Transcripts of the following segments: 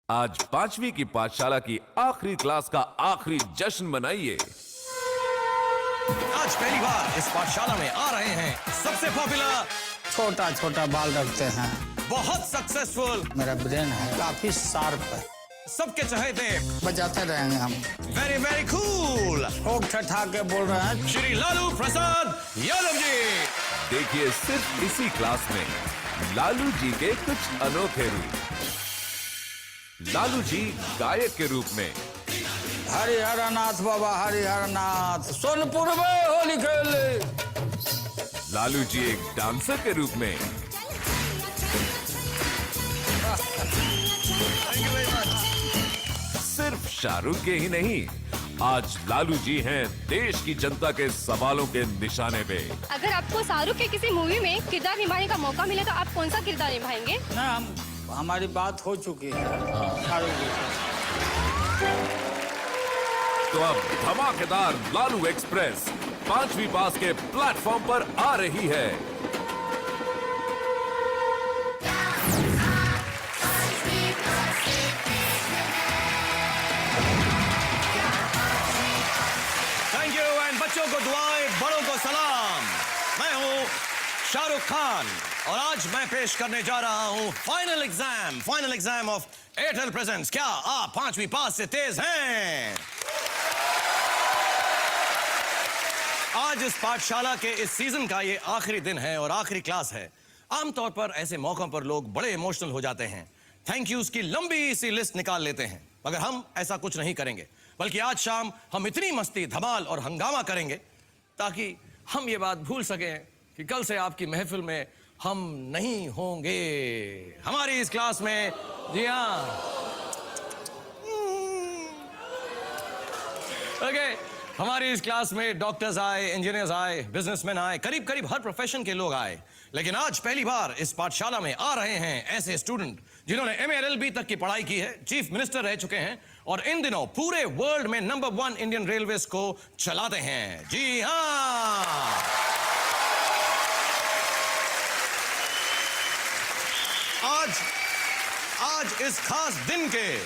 आज 5वीं की पाठशाला की आखिरी क्लास का आखिरी जश्न मनाइए। आज पहली बार इस पाठशाला में आ रहे हैं सबसे पॉपुलर, छोटा छोटा बाल रखते हैं, बहुत सक्सेसफुल, मेरा ब्रेन है काफी शार्प है, सबके चहेते, बजाते रहेंगे हम, वेरी वेरी कूल, ठोक ठठा के बोल रहे हैं, श्री लालू प्रसाद यादव जी। देखिए सिर्फ इसी क्लास में लालू जी के कुछ अनोखे रूप। लालू जी गायक के रूप में, हरिहर नाथ बाबा हरिहर नाथ सोनपुर में होली खेले। लालू जी एक डांसर के रूप में, सिर्फ शाहरुख के ही नहीं, आज लालू जी हैं देश की जनता के सवालों के निशाने पे। अगर आपको शाहरुख के किसी मूवी में किरदार निभाने का मौका मिले तो आप कौन सा किरदार निभाएंगे? ना हमारी बात हो चुकी है शाहरुख जी से। तो अब धमाकेदार लालू एक्सप्रेस 5वीं पास के प्लेटफॉर्म पर आ रही है। थैंक यू एंड बच्चों को दुआएं, बड़ों को सलाम। मैं हूं शाहरुख खान और आज मैं पेश करने जा रहा हूं final exam of Airtel presents. क्या आप 5वीं पास से तेज हैं? आज इस पाठशाला के इस सीजन का ये आखिरी दिन है और आखिरी क्लास है। आमतौर पर ऐसे मौकों पर लोग बड़े इमोशनल हो जाते हैं, थैंक यूज की लंबी सी लिस्ट निकाल लेते हैं, मगर हम ऐसा कुछ नहीं करेंगे। बल्कि आज शाम हम इतनी मस्ती, धमाल और हंगामा करेंगे ताकि हम ये बात भूल सकें कि कल से आपकी महफिल में हम नहीं होंगे। हमारी इस क्लास में, जी हाँ, ओके, हमारी इस क्लास में डॉक्टर्स आए, इंजीनियर्स आए, बिजनेसमैन आए, करीब करीब हर प्रोफेशन के लोग आए। लेकिन आज पहली बार इस पाठशाला में आ रहे हैं ऐसे स्टूडेंट जिन्होंने MA LLB तक की पढ़ाई की है, चीफ मिनिस्टर रह चुके हैं और इन दिनों पूरे वर्ल्ड में नंबर 1 इंडियन रेलवेज को चलाते हैं। जी हाँ, आज इस खास दिन के,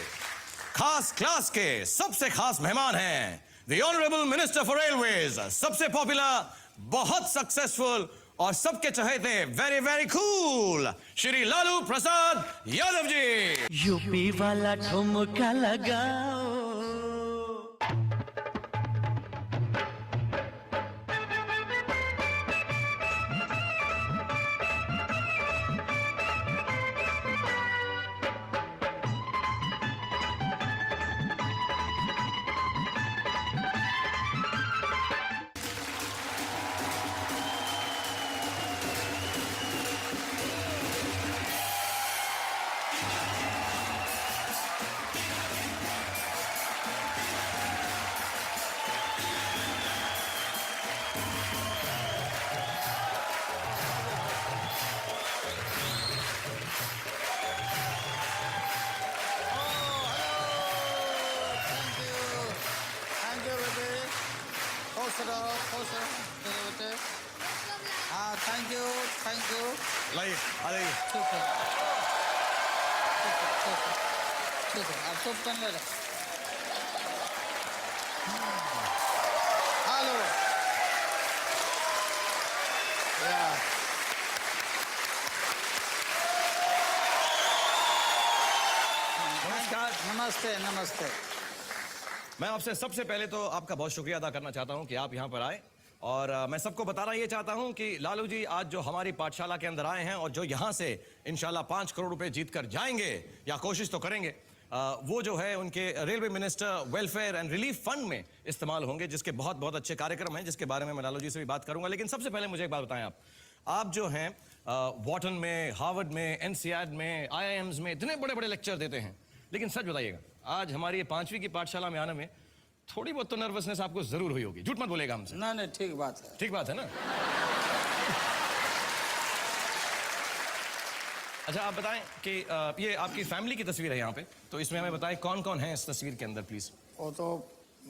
खास क्लास के सबसे खास मेहमान हैं The Honorable Minister for Railways, सबसे पॉपुलर, बहुत सक्सेसफुल और सबके चहेते, very very cool, Shri Lalu Prasad Yadav ji. UP वाला ठुमका लगाओ, हाँ थैंक यू लाइए, आ जाइए। ठीक है आप सब कर ले रहे। हेलो नमस्कार। नमस्ते। मैं आपसे सबसे पहले तो आपका बहुत शुक्रिया अदा करना चाहता हूं कि आप यहां पर आए और मैं सबको बताना ये चाहता हूं कि लालू जी आज जो हमारी पाठशाला के अंदर आए हैं और जो यहां से इंशाल्लाह 5 करोड़ रुपए जीत कर जाएंगे या कोशिश तो करेंगे, वो जो है उनके railway minister welfare and relief fund में इस्तेमाल होंगे, जिसके बहुत बहुत अच्छे कार्यक्रम हैं, जिसके बारे में मैं लालू जी से भी बात करूंगा। लेकिन सबसे पहले मुझे एक बात बताएं, आप जो हैं वॉटन में, हार्वर्ड में, NCERT में, IIMs में इतने बड़े बड़े लेक्चर देते हैं, लेकिन सच बताइएगा आज हमारी 5वीं की पाठशाला में आने में थोड़ी बहुत तो नर्वसनेस आपको जरूर हुई होगी, झूठ मत बोलेगा हमसे। नहीं ठीक बात है, ठीक बात है ना। अच्छा आप बताएं कि ये आपकी फैमिली की तस्वीर है यहाँ पे, तो इसमें हमें बताएं कौन कौन है इस तस्वीर के अंदर प्लीज। वो तो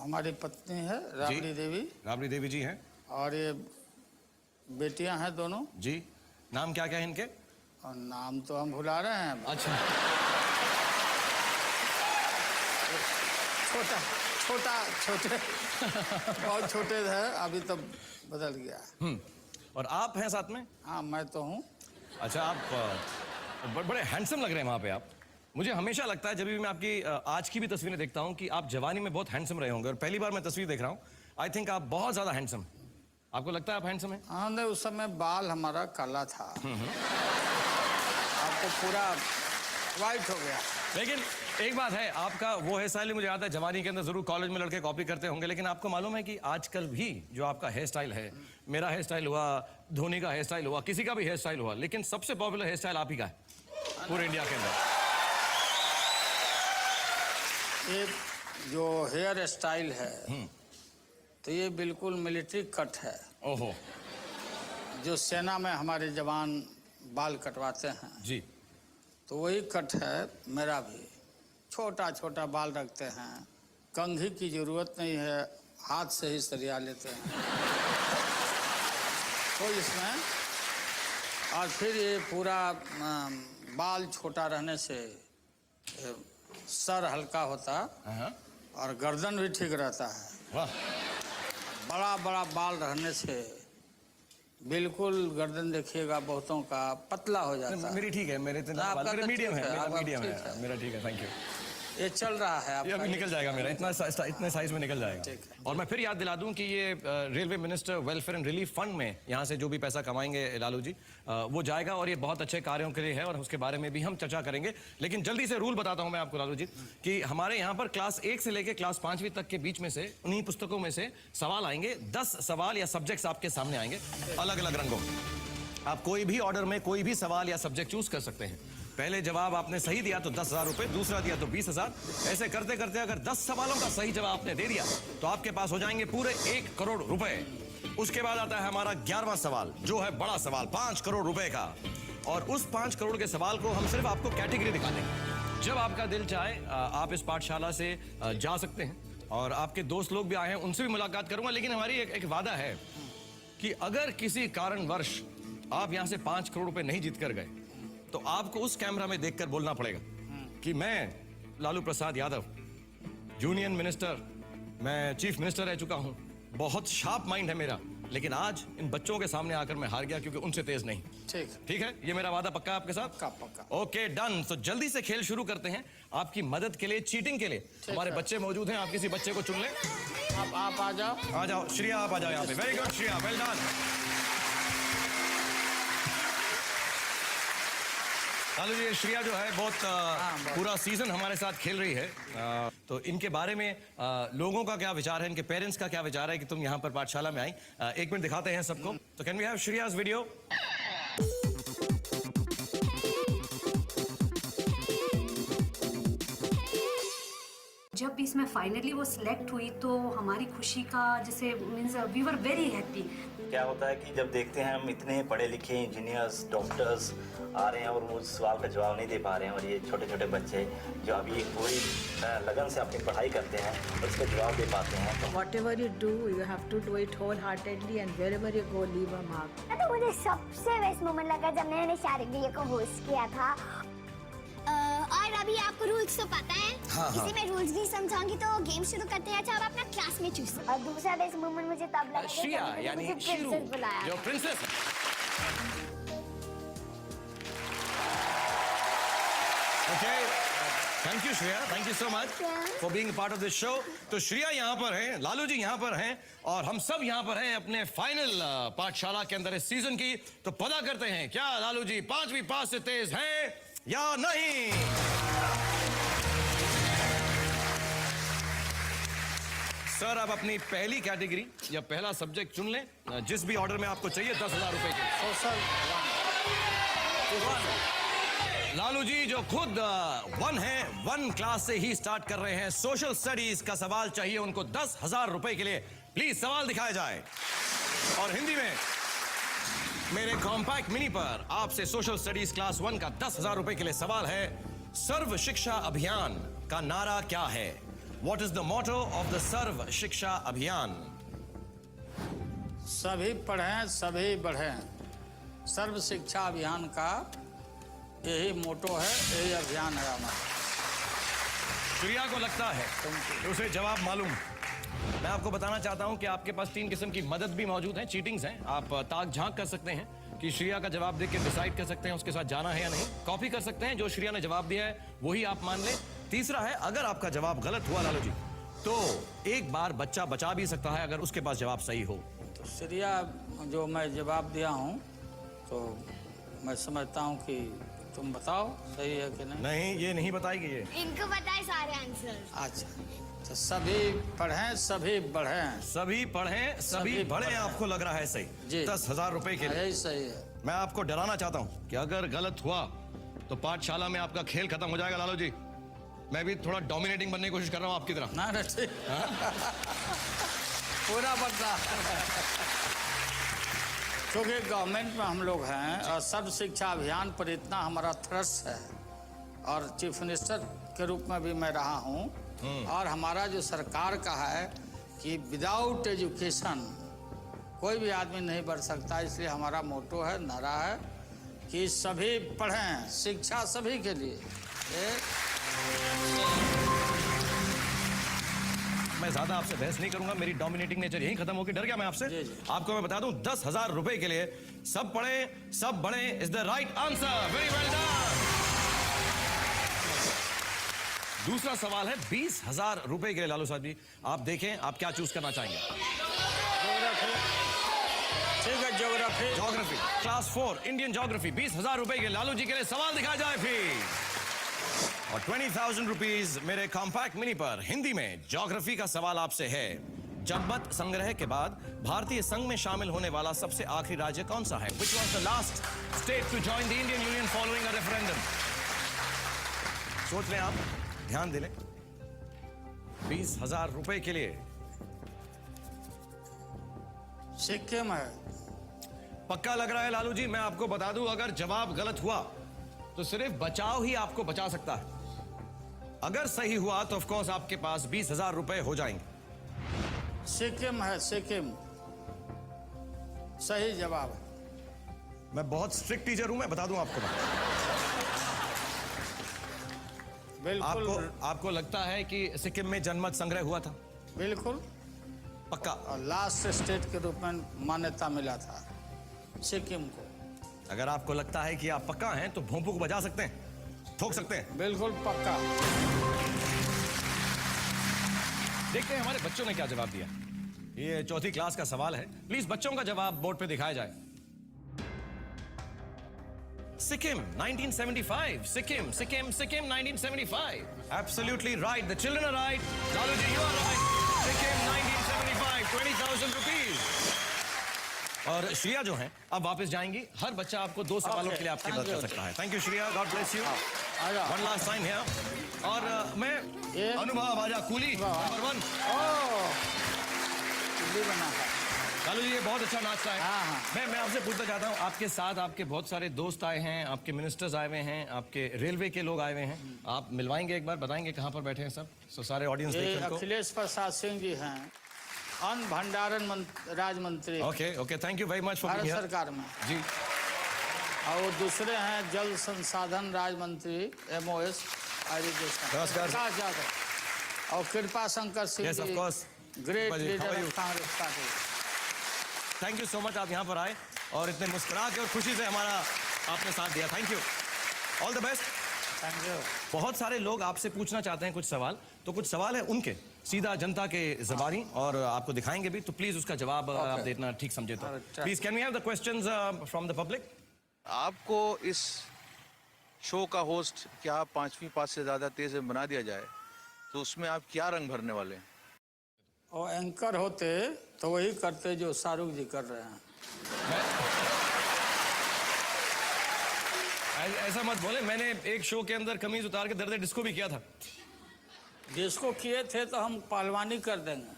हमारी पत्नी है राबड़ी देवी। राबड़ी देवी जी हैं। और ये बेटियां हैं दोनों। जी, नाम क्या क्या है इनके? और नाम तो हम भुला रहे हैं। अच्छा छोटा छोटा छोटे बहुत छोटे थे, अभी तो बदल गया। और आप हैं साथ में? हाँ, मैं तो हूँ। अच्छा, आप बड़े हैंडसम लग रहे हैं वहाँ पे आप। मुझे हमेशा लगता है जब भी मैं आपकी आज की भी तस्वीरें देखता हूँ कि आप जवानी में बहुत हैंडसम रहे होंगे, और पहली बार मैं तस्वीर देख रहा हूँ, आई थिंक आप बहुत ज्यादा हैंडसम। आपको लगता है आप हैंडसम हैं? हाँ, नहीं, उस समय बाल हमारा काला था, आपको पूरा वाइट हो गया। लेकिन एक बात है, आपका वो हेयर स्टाइल मुझे याद है जवानी के अंदर जरूर कॉलेज में लड़के कॉपी करते होंगे, लेकिन आपको मालूम है कि आजकल भी जो आपका हेयर स्टाइल है, मेरा हेयर स्टाइल हुआ, धोनी का हेयर स्टाइल हुआ, किसी का भी हेयर स्टाइल हुआ, लेकिन सबसे पॉपुलर हेयर स्टाइल आप ही का है पूरे इंडिया के अंदर। ये जो हेयर स्टाइल है तो ये बिल्कुल मिलिट्री कट है। ओहो। जो सेना में हमारे जवान बाल कटवाते हैं जी, तो वही कट है मेरा भी। छोटा छोटा बाल रखते हैं, कंघी की जरूरत नहीं है, हाथ से ही सरिया लेते हैं तो इसमें। और फिर ये पूरा बाल छोटा रहने से सर हल्का होता और गर्दन भी ठीक रहता है। वाह। बड़ा बड़ा बाल रहने से बिल्कुल गर्दन देखिएगा बहुतों का पतला हो जाता है। मेरी ठीक है, मेरे आपका मीडियम है, मेरा आपका मीडियम ठीक है, मेरा ठीक है, थैंक यू। ये चल रहा है ये अभी निकल जाएगा मेरा, इतने साइज में निकल जाएगा। ठीक है। और मैं फिर याद दिला दूं कि ये railway minister welfare and relief fund में यहाँ से जो भी पैसा कमाएंगे लालू जी, वो जाएगा, और ये बहुत अच्छे कार्यों के लिए है, और उसके बारे में भी हम चर्चा करेंगे। लेकिन जल्दी से रूल बताता हूँ मैं आपको लालू जी, कि हमारे यहाँ पर क्लास 1 से लेकर क्लास 5वीं तक के बीच में से उन्हीं पुस्तकों में से सवाल आएंगे। 10 सवाल या सब्जेक्ट्स आपके सामने आएंगे अलग अलग रंगों। आप कोई भी ऑर्डर में कोई भी सवाल या सब्जेक्ट चूज कर सकते हैं। पहले जवाब आपने सही दिया तो 10,000 रुपए, दूसरा दिया तो 20,000। ऐसे करते करते अगर 10 सवालों का सही जवाब आपने दे दिया तो आपके पास हो जाएंगे पूरे 1 करोड़ रुपए। उसके बाद आता है हमारा 11वां सवाल, जो है बड़ा सवाल, 5 करोड़ रुपए का। और उस 5 करोड़ के सवाल को हम सिर्फ आपको कैटेगरी दिखा देंगे। जब आपका दिल चाहे आप इस पाठशाला से जा सकते हैं, और आपके दोस्त लोग भी आए हैं, उनसे भी मुलाकात करूंगा। लेकिन हमारी एक वादा है कि अगर किसी कारणवश आप यहां से 5 करोड़ रुपए नहीं जीत कर गए तो आपको उस कैमरा में देखकर बोलना पड़ेगा कि मैं लालू प्रसाद यादव, यूनियन मिनिस्टर, मैं चीफ मिनिस्टर रह चुका हूं, बहुत शार्प माइंड है मेरा, लेकिन आज इन बच्चों के सामने आकर मैं हार गया क्योंकि उनसे तेज नहीं। ठीक है, ये मेरा वादा पक्का है आपके साथ? पक्का। Okay, done. तो जल्दी से खेल शुरू करते हैं। आपकी मदद के लिए, चीटिंग के लिए हमारे बच्चे मौजूद हैं। आप किसी बच्चे को चुन लें। आप आ जाओ। आ जाओ श्रेया, आप आ जाओ यहाँ पे। Very good Shreya, well done. Lalu ji, Shreya जो है बहुत पूरा सीजन हमारे साथ खेल रही है, तो इनके बारे में लोगों का क्या विचार है, इनके पेरेंट्स का क्या विचार है कि तुम यहाँ पर पाठशाला में आई। 1 मिनट दिखाते हैं सबको। तो कैन वी हैव श्रेया's वीडियो? जब इसमें फाइनली वो सिलेक्ट हुई तो हमारी खुशी का जैसे means we were very happy. क्या होता है कि जब देखते हैं हम इतने पढ़े लिखे इंजीनियर्स, डॉक्टर्स आ रहे हैं और वो सवाल का जवाब नहीं दे पा रहे हैं, और ये छोटे छोटे बच्चे जो अभी पूरी लगन से अपनी पढ़ाई करते हैं और इसका जवाब दे पाते हैं। तो Whatever you do, you have to do it wholeheartedly and wherever you go, leave a mark. तो मुझे सबसे बेस्ट मोमेंट लगा जब मैंने शारिक भैया को होस्ट किया था। और अभी आपको रूल्स तो पता है? इसी में रूल्स भी समझाऊंगी। तो गेम शुरू करते हैं। अच्छा, आप अपना क्लास में चूज। और दूसरा बेस्ट मोमेंट मुझे तब लगा श्रेया यानी शीरू, जो प्रिंसेस है। Okay, thank you Shreya, thank you so much for being part of this show. तो श्रेया यहाँ पर हैं, लालू जी यहाँ पर हैं, और हम सब यहाँ पर हैं अपने फाइनल पाठशाला के अंदर इस सीजन की। तो पता करते हैं क्या लालू जी 5वीं पास से तेज हैं या नहीं। सर, आप अपनी पहली कैटेगरी या पहला सब्जेक्ट चुन लें, जिस भी ऑर्डर में आपको चाहिए। 10,000 रुपए के। सोशल 1। लालू जी जो खुद 1 है, 1 क्लास से ही स्टार्ट कर रहे हैं। सोशल स्टडीज का सवाल चाहिए उनको 10,000 रुपए के लिए। प्लीज सवाल दिखाया जाए। और हिंदी में मेरे कॉम्पैक्ट मिनी पर आपसे सोशल स्टडीज क्लास 1 का 10,000 रुपए के लिए सवाल है। सर्व शिक्षा अभियान का नारा क्या है? What is the motto of the सर्व शिक्षा अभियान? सभी पढ़ें, सभी बढ़ें। सर्व शिक्षा अभियान का यही मोटो है, यही अभियान है हमारा। श्रिया को लगता है कि उसे जवाब मालूम। मैं आपको बताना चाहता हूं कि आपके पास 3 किस्म की मदद भी मौजूद है, चीटिंग्स हैं। आप ताक झांक कर सकते हैं कि श्रिया का जवाब देख के डिसाइड कर सकते हैं उसके साथ जाना है या नहीं। कॉपी कर सकते हैं, जो श्रिया ने जवाब दिया है वही आप मान लें। तीसरा है, अगर आपका जवाब गलत हुआ लालू जी, तो एक बार बच्चा बचा भी सकता है अगर उसके पास जवाब सही हो। तो श्रिया जो मैं जवाब दिया हूँ, तो मैं समझता हूँ कि तुम बताओ सही है कि नहीं। नहीं, ये नहीं बताएगी ये। इनको बताए सारे आंसर। अच्छा, तो सभी पढ़ें सभी बढ़ें। सभी पढ़ें सभी बढ़ें, आपको लग रहा है सही जी। 10,000 रुपए के लिए। यही सही है। मैं आपको डराना चाहता हूं कि अगर गलत हुआ तो पाठशाला में आपका खेल खत्म हो जाएगा लालू जी। मैं भी थोड़ा डोमिनेटिंग बनने की कोशिश कर रहा हूं आपकी तरह। ना ना ठीक, पूरा बदला। क्योंकि गवर्नमेंट में हम लोग हैं और सर्व शिक्षा अभियान पर इतना हमारा थ्रस्ट है, और चीफ मिनिस्टर के रूप में भी मैं रहा हूँ, और हमारा जो सरकार का है कि विदाउट एजुकेशन कोई भी आदमी नहीं बढ़ सकता। इसलिए हमारा मोटो है, नारा है कि सभी पढ़ें, शिक्षा सभी के लिए। मैं ज्यादा आपसे बहस नहीं करूंगा, मेरी डोमिनेटिंग नेचर यहीं खत्म होगी। डर गया मैं आपसे। जी, जी। आपको मैं बता दूं, 10,000 रुपए के लिए सब पढ़े सब बढ़े is the right answer. Very well done. दूसरा सवाल है 20,000 रुपए के लिए लालू साहब जी। आप देखें आप क्या चूज करना चाहेंगे। ठीक है, geography. Geography class 4 Indian geography 20,000 रुपए के लालू जी के लिए सवाल दिखाया जाए फिर। और 20,000 रुपीज मेरे कॉम्पैक्ट मिनी पर हिंदी में ज्योग्राफी का सवाल आपसे है। जनमत संग्रह के बाद भारतीय संघ में शामिल होने वाला सबसे आखिरी राज्य कौन सा है? Which was the last state to join the Indian Union following a referendum? सोच लें आप, ध्यान दे लें। 20,000 रुपए के लिए सिक्किम है। पक्का लग रहा है लालू जी? मैं आपको बता दूं, अगर जवाब गलत हुआ तो सिर्फ बचाव ही आपको बचा सकता है। अगर सही हुआ तो ऑफ कोर्स आपके पास 20,000 रुपए हो जाएंगे। सिक्किम है, सिक्किम सही जवाब है। मैं बहुत स्ट्रिक्ट टीचर हूं, मैं बता दूं आपको। बिल्कुल। आपको लगता है कि सिक्किम में जनमत संग्रह हुआ था? बिल्कुल पक्का। और लास्ट स्टेट के रूप में मान्यता मिला था सिक्किम को। अगर आपको लगता है कि आप पक्का हैं तो भोंपू को बजा सकते हैं, ठोक सकते हैं। बिल्कुल पक्का। देखते हैं हमारे बच्चों ने क्या जवाब दिया। ये 4th क्लास का सवाल है, प्लीज बच्चों का जवाब बोर्ड पे दिखाया जाए। Sikkim 1975। Sikkim Sikkim Sikkim 1975। Absolutely right. The children are right. Lalu ji, you are right. Sikkim 1975. 20,000 rupees. और श्रिया जो है अब वापस जाएंगी। हर बच्चा आपको 2 सवालों के लिए आपकी मदद कर सकता है। Thank you Shriya, God bless you. One last time है। और मैं अनुभव आजा कूली नंबर 1 बना है। लालू जी, ये बहुत अच्छा नाचता है। हाँ। मैं आपसे पूछना चाहता हूँ, आपके साथ आपके बहुत सारे दोस्त आए हैं, आपके मिनिस्टर्स आए हुए हैं, आपके रेलवे के लोग आए हुए हैं। आप मिलवाएंगे एक बार, बताएंगे कहाँ पर बैठे हैं सब, तो सारे ऑडियंस देख रहे हैं। अखिलेश प्रसाद सिंह जी हैं, अन्न भंडारण राज्य मंत्री। Okay okay, thank you very much for Bharat सरकार में जी। और दूसरे हैं जल संसाधन राज्य मंत्री MOS एजुकेशन नमस्कार यादव। और कृपा Shankar Singh Yes, of course. Great How are leader you? Of Congress party. Thank you so much, आप यहाँ पर आए और इतने मुस्कुरा के और खुशी से हमारा आपने साथ दिया। Thank you, all the best. Thank you. बहुत सारे लोग आपसे पूछना चाहते हैं कुछ सवाल, तो कुछ सवाल है उनके सीधा जनता के ज़बानी, और आपको दिखाएंगे भी, तो प्लीज उसका जवाब आप देना ठीक समझे तो। Please can we have the questions from the public? आपको इस शो का होस्ट क्या 5वीं पास से ज़्यादा तेज बना दिया जाए तो उसमें आप क्या रंग भरने वाले हैं? और एंकर होते तो वही करते जो शाहरुख जी कर रहे हैं। ऐसा मत बोले, मैंने एक शो के अंदर कमीज उतार के दर्द डिस्को भी किया था। जिसको किए थे तो हम पहलवानी कर देंगे।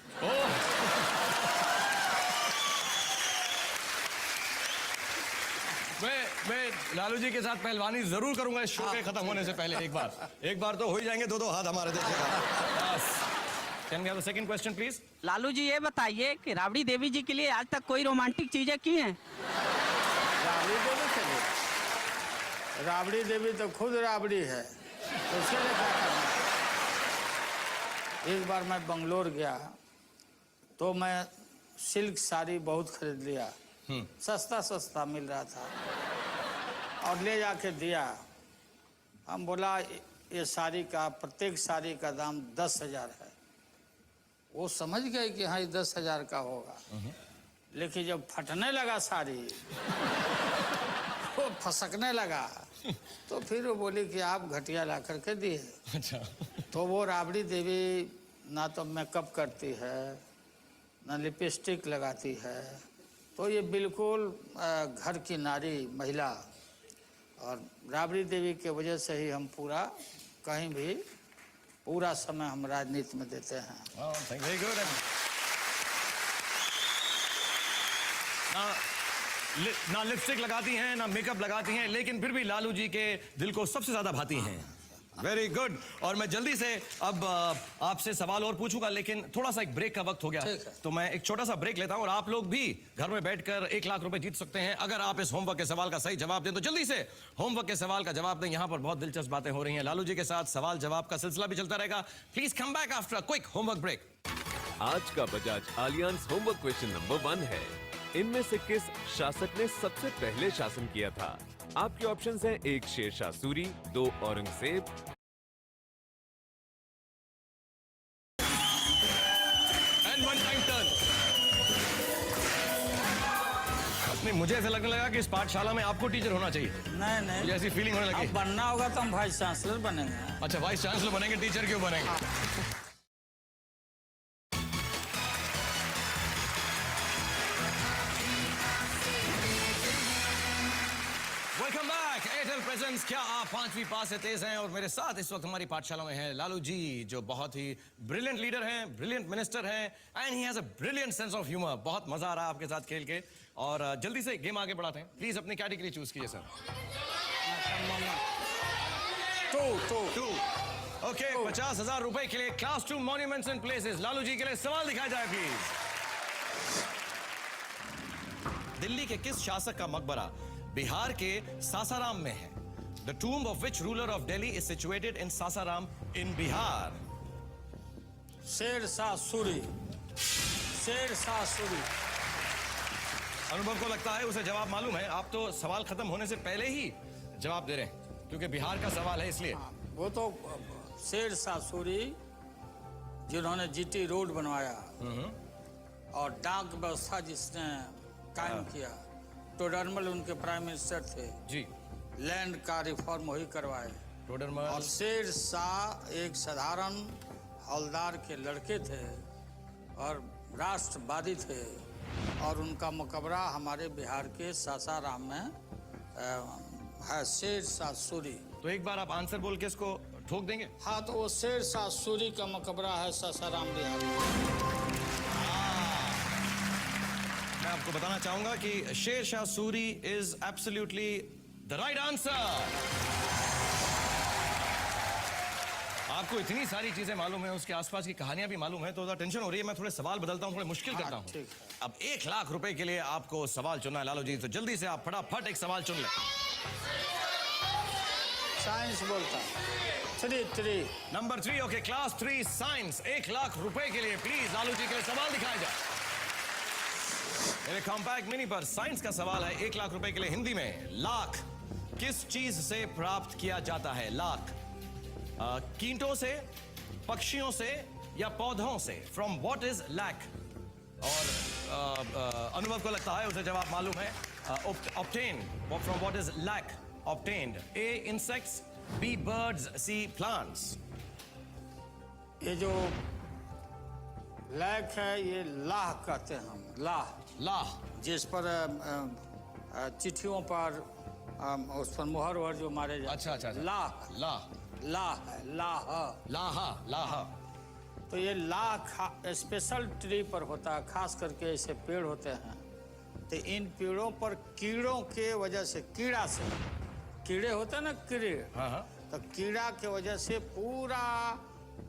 मैं लालू जी के साथ पहलवानी जरूर करूंगा इस शो के खत्म होने से पहले। एक बार तो हो ही जाएंगे 2-2 हाथ हमारे देखिएगा। Can we have the second question please? Lalu ji, ये बताइए कि राबड़ी देवी जी के लिए आज तक कोई रोमांटिक चीजें की हैं? राबड़ी देवी के लिए? राबड़ी देवी तो खुद राबड़ी है, तो उसके लिए क्या करना? एक बार मैं बंगलोर गया तो मैं सिल्क साड़ी बहुत खरीद लिया, सस्ता सस्ता मिल रहा था, और ले जाके दिया। हम बोला ये साड़ी का, प्रत्येक साड़ी का दाम 10,000 है। वो समझ गए कि हाँ ये 10,000 का होगा, लेकिन जब फटने लगा साड़ी वो फसकने लगा, तो फिर वो बोली कि आप घटिया ला करके दिए। अच्छा। तो वो राबड़ी देवी ना तो मेकअप करती है, ना लिपस्टिक लगाती है, तो ये बिल्कुल घर की नारी महिला, और राबड़ी देवी के वजह से ही हम पूरा कहीं भी पूरा समय हम राजनीति में देते हैं। Very good. ना लिपस्टिक लगाती हैं, ना मेकअप लगाती हैं, लेकिन फिर भी लालू जी के दिल को सबसे ज्यादा भाती हैं। Very good. और मैं जल्दी से अब आपसे सवाल और पूछूंगा, लेकिन थोड़ा सा एक ब्रेक का वक्त हो गया, तो मैं एक छोटा सा ब्रेक लेता हूं। और आप लोग भी घर में बैठकर 1 लाख रुपए जीत सकते हैं अगर आप इस होमवर्क के सवाल का सही जवाब दें। तो जल्दी से होमवर्क के सवाल का जवाब दें। यहां पर बहुत दिलचस्प बातें हो रही हैं लालू जी के साथ, सवाल जवाब का सिलसिला भी चलता रहेगा। Please come back after a quick homework break. आज का Bajaj Allianz homework question number 1 है, इनमें से किस शासक ने सबसे पहले शासन किया था? आपके ऑप्शंस हैं 1 Sher Shah Suri, 2 Aurangzeb, and 1 time turn. नहीं, मुझे ऐसा लगने लगा कि इस पाठशाला में आपको टीचर होना चाहिए। नहीं मुझे ऐसी फीलिंग होने लगी। अब बनना होगा तो हम वाइस चांसलर बनेंगे। अच्छा, वाइस चांसलर बनेंगे, टीचर क्यों बनेंगे? Welcome back. एयरटेल प्रेजेंस क्या आप 5वीं पास से तेज हैं? और मेरे साथ इस वक्त हमारी पाठशाला में हैं लालू जी, जो बहुत ही ब्रिलियंट लीडर हैं, ब्रिलियंट मिनिस्टर हैं, and he has a brilliant sense of humour. बहुत मजा आ रहा है आपके साथ खेल के, और जल्दी से गेम आगे बढ़ाते हैं। प्लीज अपनी कैटेगरी चूज कीजिए सर। टू। ओके, 50,000 रुपए के लिए class 2 monuments and places. Lalu ji के लिए सवाल दिखाया जाए प्लीज। दिल्ली के किस शासक का मकबरा बिहार के सासाराम में है? The tomb of which ruler of Delhi is situated in Sasaram in Bihar? Sher Shah Suri. Sher Shah Suri. अनुभव को लगता है उसे जवाब मालूम है। आप तो सवाल खत्म होने से पहले ही जवाब दे रहे हैं, क्योंकि बिहार का सवाल है इसलिए। वो तो शेरशाह सूरी जिन्होंने जीटी रोड बनवाया और डाक व्यवस्था जिसने कायम किया, टोडरमल उनके प्राइम मिनिस्टर थे जी। लैंड का रिफॉर्म वही करवाए। टोडरमल। और शेरशाह एक साधारण हवलदार के लड़के थे और राष्ट्रवादी थे, और उनका मकबरा हमारे बिहार के सासाराम में है, शेरशाह सूरी। तो एक बार आप आंसर बोल के इसको ठोक देंगे? हाँ, तो वो शेरशाह सूरी का मकबरा है सासाराम बिहार में। मैं आपको बताना चाहूंगा कि Sher Shah Suri is absolutely the right answer. आपको इतनी सारी चीजें मालूम है, उसके आसपास की कहानियां भी मालूम है, तो टेंशन हो रही है। मैं थोड़े सवाल बदलता हूं, थोड़े मुश्किल करता हूं। अब 1 लाख रुपए के लिए आपको सवाल चुनना है लालू जी, तो जल्दी से आप फटाफट एक सवाल चुन लें। साइंस बोलता 3 number 3। Okay, class 3 science. 1 lakh रुपए के लिए प्लीज लालू जी के लिए सवाल दिखाया जाए। मेरे कॉम्पैक्ट मिनी पर साइंस का सवाल है 1 लाख रुपए के लिए हिंदी में। लाख किस चीज से प्राप्त किया जाता है? लाख कीटों से, पक्षियों से, या पौधों से? From what is lac? और अनुभव को लगता है उसे जवाब मालूम है। Obtain from what is lac? Obtained. A insects, B birds, C plants. ये जो लैक है ये लाह कहते हैं हम। लाह जिस पर चिट्ठियों पर उस पर मोहर वहर जो मारे जाते। अच्छा। लाह। तो ये लाह स्पेशल ट्री पर होता है, खास करके ऐसे पेड़ होते हैं, तो इन पेड़ों पर कीड़ों के वजह से, कीड़ा से, कीड़े होते हैं ना, कीड़े, तो कीड़ा के वजह से पूरा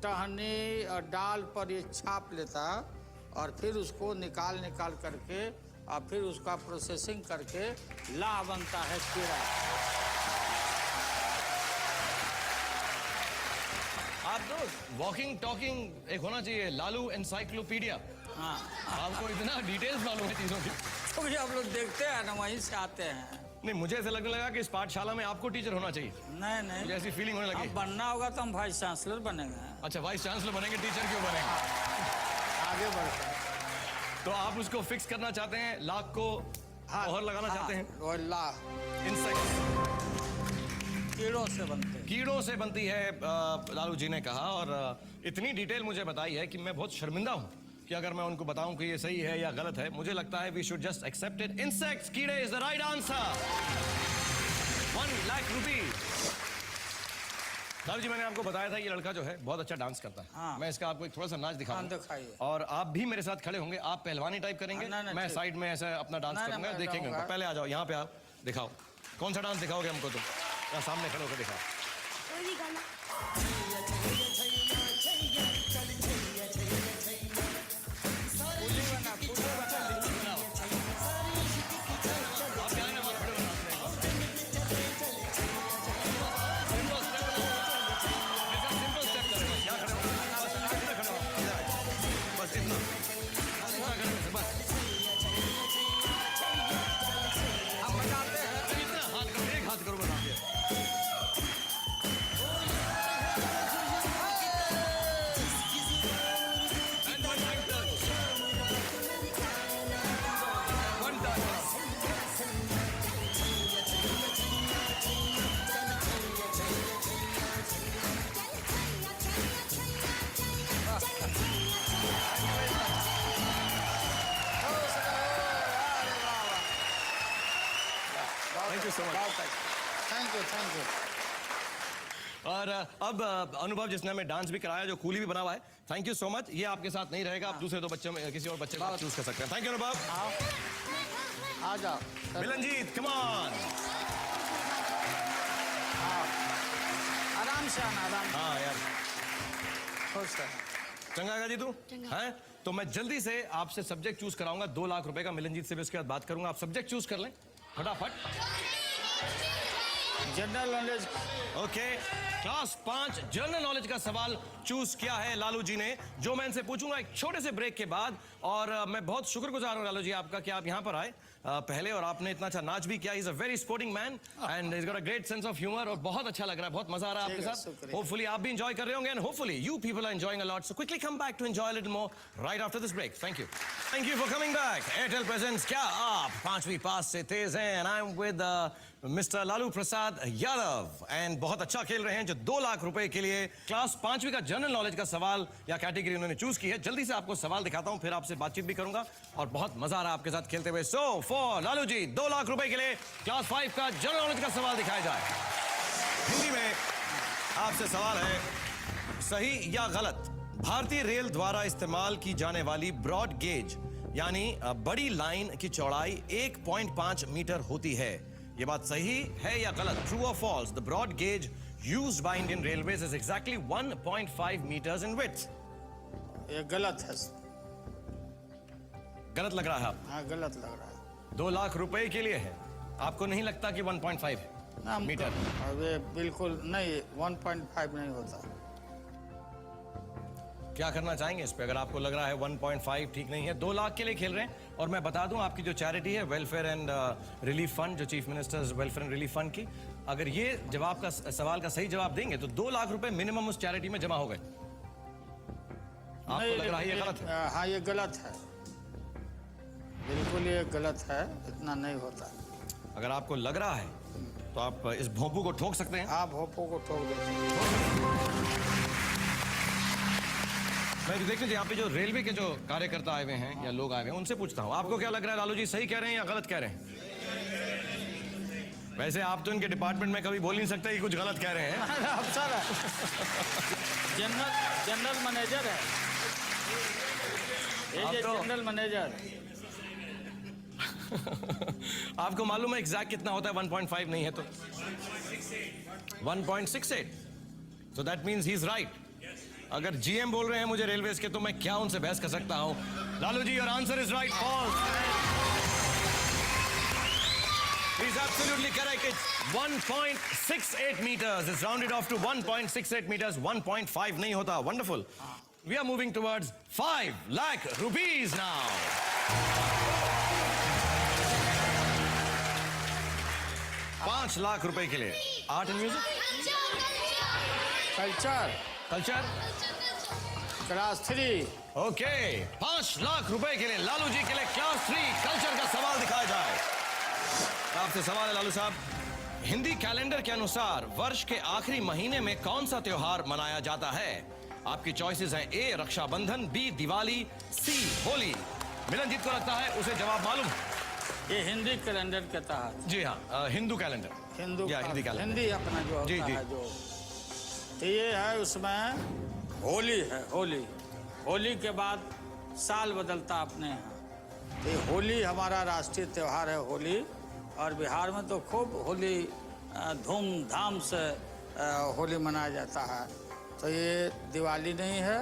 टहनी और डाल पर ये छाप लेता, और फिर उसको निकाल करके और फिर उसका प्रोसेसिंग करके लाह बनता है कीड़ा। आप तो वॉकिंग टॉकिंग एक होना चाहिए लालू एनसाइक्लोपीडिया। हाँ आपको इतना डिटेल्स मालूम है चीजों की। तो भी आप लोग देखते हैं ना, वहीं से आते हैं। नहीं, मुझे ऐसा लगने लगा कि इस पाठशाला में आपको टीचर होना चाहिए। नहीं नहीं, मुझे ऐसी फीलिंग होने लगी। अब बनना होगा तो हम वाइस चांसलर बनेंगे। अच्छा, वाइस चांसलर बनेंगे, टीचर क्यों बनेंगे? आगे बढ़ते हैं। तो आप उसको फिक्स करना चाहते हैं, लाख को मोहर लगाना चाहते हैं? और लाख इंसेक्ट कीड़ों से बनते हैं। कीड़ों से बनती है, लालू जी ने कहा। और इतनी डिटेल मुझे बताई है कि मैं बहुत शर्मिंदा हूं कि अगर मैं उनको बताऊं कि ये सही है या गलत है। मुझे लगता है we should just accept it. Insects, कीड़े is the right answer. 1 lakh rupees. Lalu ji, मैंने आपको बताया था ये लड़का जो है बहुत अच्छा डांस करता है। हाँ। मैं इसका आपको एक थोड़ा सा नाच दिखाऊंगा। हाँ, दिखाइए। और आप भी मेरे साथ खड़े होंगे। आप पहलवानी टाइप करेंगे, मैं साइड में ऐसा अपना डांस करूंगा, देखेंगे उनको। पहले आ जाओ यहाँ पे, आप दिखाओ कौन सा डांस दिखाओगे हमको। तुम यहाँ सामने खड़े होकर दिखाओ। Thank you. और अब अनुभव, जिसने हमें डांस भी कराया, जो कूली भी बना हुआ है, थैंक यू सो मच। ये आपके साथ नहीं रहेगा, आप दूसरे 2 बच्चों में किसी और बच्चे को चूज कर सकते हैं। थैंक यू अनुभव। आ जाओ मिलनजीत, कम ऑन। आराम से आना, आराम से। हाँ यार, खुश रह। चंगा का जी तू हैं? तो मैं जल्दी से आपसे सब्जेक्ट चूज कराऊंगा 2 लाख रुपए का। मिलनजीत से भी उसके बाद बात करूंगा। आप सब्जेक्ट चूज कर लें फटाफट। General knowledge. Okay, class 5 general knowledge का सवाल चूज किया है लालू जी ने, जो मैं इनसे पूछूंगा एक छोटे से ब्रेक के बाद। और मैं बहुत शुक्रगुजार हूं लालू जी आपका कि आप यहां पर आए पहले, और आपने इतना अच्छा नाच भी किया। Is a very sporting man and is got a great sense of humour. और बहुत अच्छा लग रहा है, बहुत मजा आ रहा है आपके साथ। होपफुली आप भी एंजॉय कर रहे होंगे, and hopefully you people are enjoying a lot. So quickly come back to enjoy a little more right after this break. Thank you for coming back. Airtel presents, क्या आप 5वीं पास से तेज हैं? And I am with mister Lalu Prasad Yadav, and बहुत अच्छा खेल रहे हैं, जो 2 लाख रुपए के लिए क्लास 5वीं का जनरल नॉलेज का सवाल या कैटेगरी उन्होंने चूज की है। जल्दी से आपको सवाल दिखाता हूं, फिर आपसे बातचीत भी करूंगा, और बहुत मजा आ रहा है आपके साथ खेलते हुए। सो फॉर लालू जी, 2 लाख रुपए के लिए क्लास 5 का जनरल नॉलेज का सवाल दिखाया जाए। हिंदी में आपसे सवाल है, सही या गलत, भारतीय रेल द्वारा इस्तेमाल की जाने वाली ब्रॉड गेज यानी बड़ी लाइन की चौड़ाई 1.5 मीटर होती है। ये बात सही है या गलत? ट्रू और false? The broad gauge used by Indian Railways is exactly 1.5 meters in width. ये गलत है। गलत लग रहा है आप? हाँ, गलत लग रहा है। 2 लाख रुपए के लिए है, आपको नहीं लगता कि 1.5 है मीटर? ये बिल्कुल नहीं, 1.5 नहीं होता। क्या करना चाहेंगे इस पे, अगर आपको लग रहा है 1.5 ठीक नहीं है? 2 लाख के लिए खेल रहे हैं। और मैं बता दूं, आपकी जो चैरिटी है वेलफेयर एंड रिलीफ फंड, जो chief ministers welfare and relief fund की, अगर ये जवाब का सवाल का सही जवाब देंगे तो 2 लाख रुपए मिनिमम उस चैरिटी में जमा हो गए। आपको लग रहा है ये गलत है? हाँ, ये गलत है, बिल्कुल ये गलत है, इतना नहीं होता। अगर आपको लग रहा है तो आप इस भोंपू को ठोक सकते हैं। आप भोंपू को ठोक देते। मैं देख लीजिए, यहाँ पे जो रेलवे के जो कार्यकर्ता आए हुए हैं या लोग आए हुए हैं, उनसे पूछता हूँ, आपको क्या लग रहा है लालू जी, सही कह रहे हैं या गलत कह रहे हैं? वैसे आप तो इनके डिपार्टमेंट में कभी बोल नहीं सकते कि कुछ गलत कह रहे हैं। अफसर है, जनरल मैनेजर है, ये जनरल मैनेजर। आपको मालूम है एग्जैक्ट कितना होता है? 1.5 नहीं है तो 1.68, so that means he is right. अगर जीएम बोल रहे हैं मुझे रेलवेज के, तो मैं क्या उनसे बहस कर सकता हूं? Lalu ji, your answer is right. False. He's absolutely correct. It's 1.68 meters. It's rounded off to 1.68 meters. 1.5 नहीं होता. Wonderful. We are moving towards 5 lakh rupees now. $5 lakh के लिए art and music, culture, class 3। Okay, 5 lakh के लिए लालू जी के लिए क्लास 3 कल्चर का सवाल दिखाया जाए। आपसे सवाल है लालू साहब, हिंदी कैलेंडर के अनुसार वर्ष के आखिरी महीने में कौन सा त्योहार मनाया जाता है? आपकी चॉइसेस हैं ए रक्षाबंधन, बी दिवाली, सी होली। मिलनजीत को लगता है उसे जवाब मालूम। ये हिंदी कैलेंडर के तहत। जी हाँ, हिंदू कैलेंडर, हिंदी कैलेंडर, हिंदी अपना जो होता जी, जी। है जो, तो ये है उसमें होली है। होली के बाद साल बदलता अपने यहाँ। तो ये होली हमारा राष्ट्रीय त्योहार है, होली। और बिहार में तो खूब होली धूमधाम से होली मनाया जाता है। तो ये दिवाली नहीं है,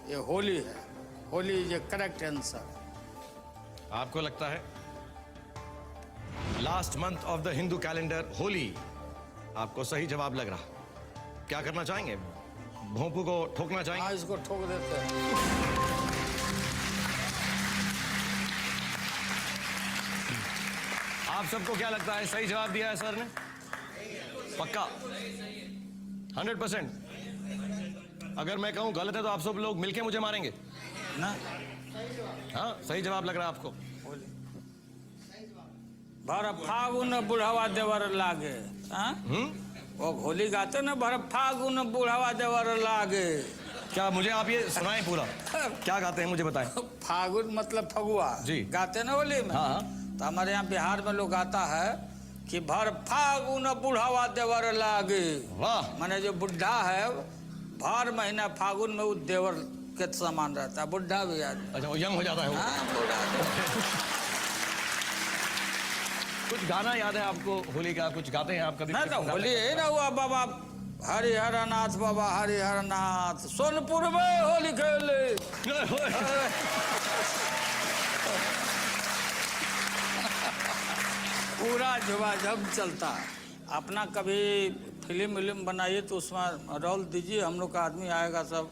ये होली है। होली ये करेक्ट आंसर। आपको लगता है last month of the Hindu calendar Holi आपको सही जवाब लग रहा? क्या करना चाहेंगे? भोंपू को ठोकना चाहेंगे? हाँ, इसको ठोक देते हैं। आप सबको क्या लगता है सही जवाब दिया है सर ने? पक्का 100%? अगर मैं कहूं गलत है तो आप सब लोग मिलके मुझे मारेंगे ना? हाँ, सही जवाब लग रहा है आपको? भर फागुन बुढ़ावा देवर लागे। हाँ? वो होली गाते ना, भर फागुन बुढ़ावा देवर लागे। क्या मुझे आप ये सुनाएं पूरा? क्या गाते हैं मुझे बताएं। फागुन मतलब फगुआ जी, गाते ना होली में। हाँ। तो हमारे यहाँ बिहार में लोग गाता है कि भर फागुन बुढ़ावा देवर लागे। वाह। माने जो बुढ़ा है भर महीना फागुन में वो देवर के समान रहता है, बुढ़ा भी आदमी। अच्छा, वो यंग हो जाता है वो। हाँ, बुढ़ा। कुछ गाना याद है आपको होली का? कुछ गाते हैं आप कभी? नहीं तो होली है ना हुआ बाबा हरिहर नाथ, बाबा हरिहर नाथ सोनपुर में होली खेले। पूरा झुमाझम चलता है। अपना कभी फिल्म बनाइए तो उसमें रोल दीजिए, हम लोग का आदमी आएगा सब।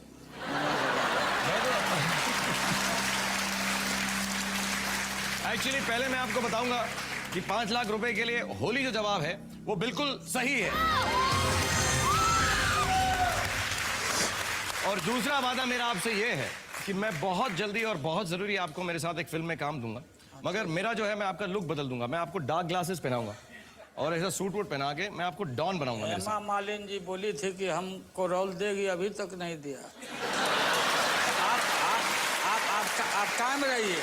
एक्चुअली पहले मैं आपको बताऊंगा कि 5 लाख रुपए के लिए होली जो जवाब है वो बिल्कुल सही है। और दूसरा वादा मेरा आपसे ये है कि मैं बहुत जल्दी और बहुत जरूरी आपको मेरे साथ एक फिल्म में काम दूंगा, मगर मेरा जो है मैं आपका लुक बदल दूंगा। मैं आपको डार्क ग्लासेस पहनाऊंगा और ऐसा सूट वूट पहना के मैं आपको डॉन बनाऊंगा। हेमा मालिनी जी बोली थी कि हमको रोल देगी, अभी तक नहीं दिया। आप कायम रहिए,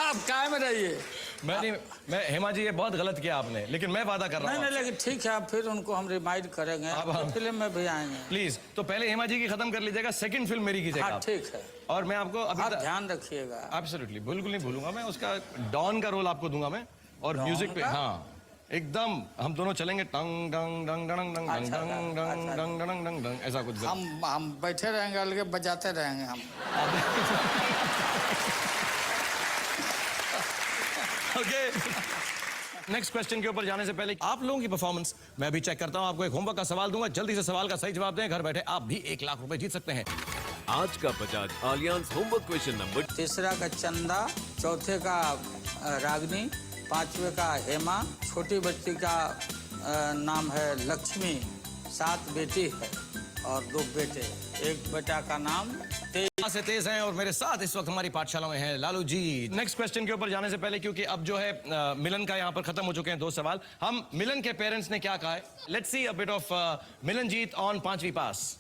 आप कायम रहिए। मैं हेमा जी, ये बहुत गलत किया आपने, लेकिन मैं वादा कर रहा हूँ। नहीं, लेकिन ठीक है, फिर उनको हम रिमाइंड करेंगे, अब फिल्म में भी आएंगे। प्लीज, तो पहले हेमा जी की खत्म कर लीजिएगा, सेकंड फिल्म मेरी कीजिएगा। हाँ, ठीक है। और मैं आपको अभी ध्यान रखिएगा। एब्सोल्युटली, बिल्कुल नहीं भूलूंगा। मैं उसका डॉन का रोल आपको दूंगा मैं, और म्यूजिक पे हाँ एकदम हम दोनों चलेंगे टंग डंग डंग डंग डंग डंग डंग डंग डंग डंग डंग डंग, ऐसा कुछ। हम बैठे रहेंगे, अलगे बजाते रहेंगे हम। ओके, नेक्स्ट क्वेश्चन के ऊपर जाने से पहले आप लोगों की परफॉर्मेंस मैं भी चेक करता हूं। आपको एक होमवर्क का सवाल दूंगा, जल्दी से सवाल का सही जवाब दें, घर बैठे आप भी 1 लाख रुपए जीत सकते हैं। आज का Bajaj Allianz homework question number 3 का चंदा, 4 का रागनी, 5वें का हेमा, छोटी बच्ची का नाम है लक्ष्मी, 7 बेटी है और 2 बेटे। एक बेटा का नाम से तेज हैं और मेरे साथ इस वक्त हमारी पाठशाला में हैं लालू जी। नेक्स्ट क्वेश्चन के ऊपर जाने से पहले, क्योंकि अब जो है मिलन का यहाँ पर खत्म हो चुके हैं 2 सवाल, हम मिलन के पेरेंट्स ने क्या कहा है, let's see a bit of Milanjeet on 5वीं पास।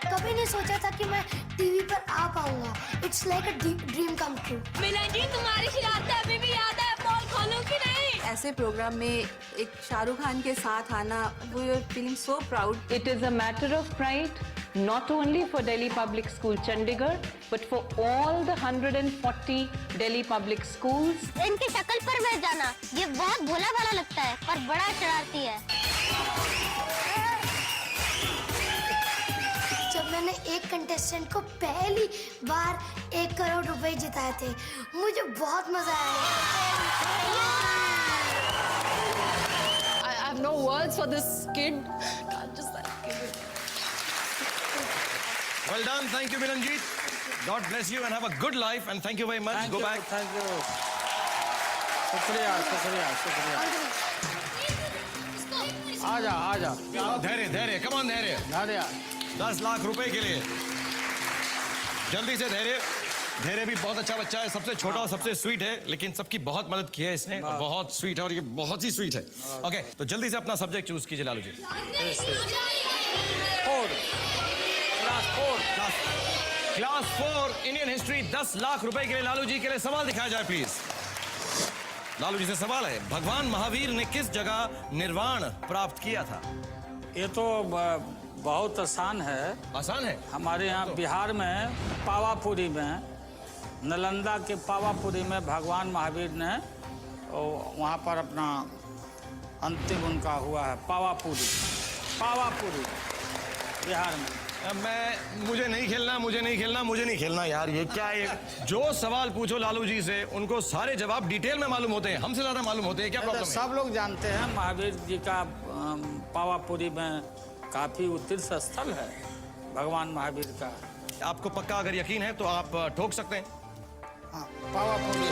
कभी नहीं सोचा था कि मैं टीवी पर आ पाऊंगा। It's like a dream come true. Milanjeet, तुम्हारी शरारतें अभी भी याद है, पोल खोलूं कि नहीं? ऐसे प्रोग्राम में एक शाहरुख खान के साथ आना, we are feeling so proud. It is a matter of pride, not only for Delhi Public School Chandigarh, but for all the 140 Delhi public schools. इनकी शक्ल पर मत जाना, ये बहुत भोला भाला लगता है पर बड़ा शरारती है। जब मैं मैंने एक कंटेस्टेंट को पहली बार 1 करोड़ रुपए जिताए थे। मुझे बहुत मजा आया। I have no words for this kid. Can't just give it. Well done, thank you Milanjeet. God bless you and have a good life and thank you very much. Go back. Thank you. शुक्रिया शुक्रिया शुक्रिया। आ जा। धैर्य, come on धैर्य। धैर्य। 10 लाख रुपए के लिए जल्दी से धैर्य भी बहुत अच्छा बच्चा है, सबसे छोटा और सबसे स्वीट है, लेकिन सबकी बहुत मदद की है इसने, बहुत स्वीट है और ये बहुत ही स्वीट है। ओके, तो जल्दी से अपना सब्जेक्ट चूज कीजिए Lalu ji. Class 4 Indian history 10 lakh रुपए के लिए लालू जी के लिए सवाल दिखाया जाए प्लीज। लालू जी से सवाल है, भगवान महावीर ने किस जगह निर्वाण प्राप्त किया था? ये तो बहुत आसान है। आसान है? हमारे यहाँ बिहार में पावापुरी में, नालंदा के पावापुरी में भगवान महावीर ने वहाँ पर अपना अंतिम उनका हुआ है। पावापुरी बिहार में। मुझे नहीं खेलना यार, ये क्या है? जो सवाल पूछो लालू जी से उनको सारे जवाब डिटेल में मालूम होते हैं, हमसे ज्यादा मालूम होते हैं। क्या प्रॉब्लम है? सब लोग जानते हैं महावीर जी का पावापुरी में काफी तीर्थ स्थल है भगवान महावीर का। आपको पक्का अगर यकीन है तो आप ठोक सकते हैं। हाँ, पावापुरी।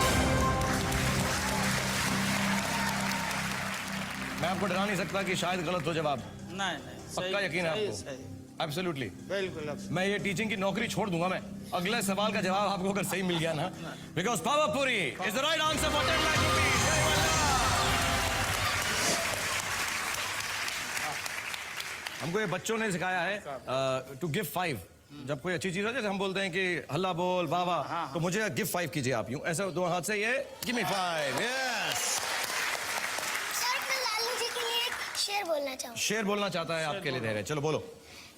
मैं आपको डरा नहीं सकता कि शायद गलत हो जवाब। नहीं पक्का यकीन है आपको? एब्सोल्युटली। बिल्कुल। मैं ये टीचिंग की नौकरी छोड़ दूंगा मैं अगले सवाल का जवाब आपको अगर सही मिल गया ना, because Pawapuri is the right answer for 10 lakh rupees. हमको ये बच्चों ने सिखाया है टू गिव 5। जब कोई अच्छी चीज है, जैसे हम बोलते हैं कि हल्ला बोल वाह वाह, तो मुझे गिव 5 कीजिए आप, यूं ऐसा दो हाथ से ये गिव मी 5। यस सर, मैं लालू जी के लिए एक शेर बोलना चाहूँ। शेर बोलना चाहता है आपके लिए धैर्य, चलो बोलो।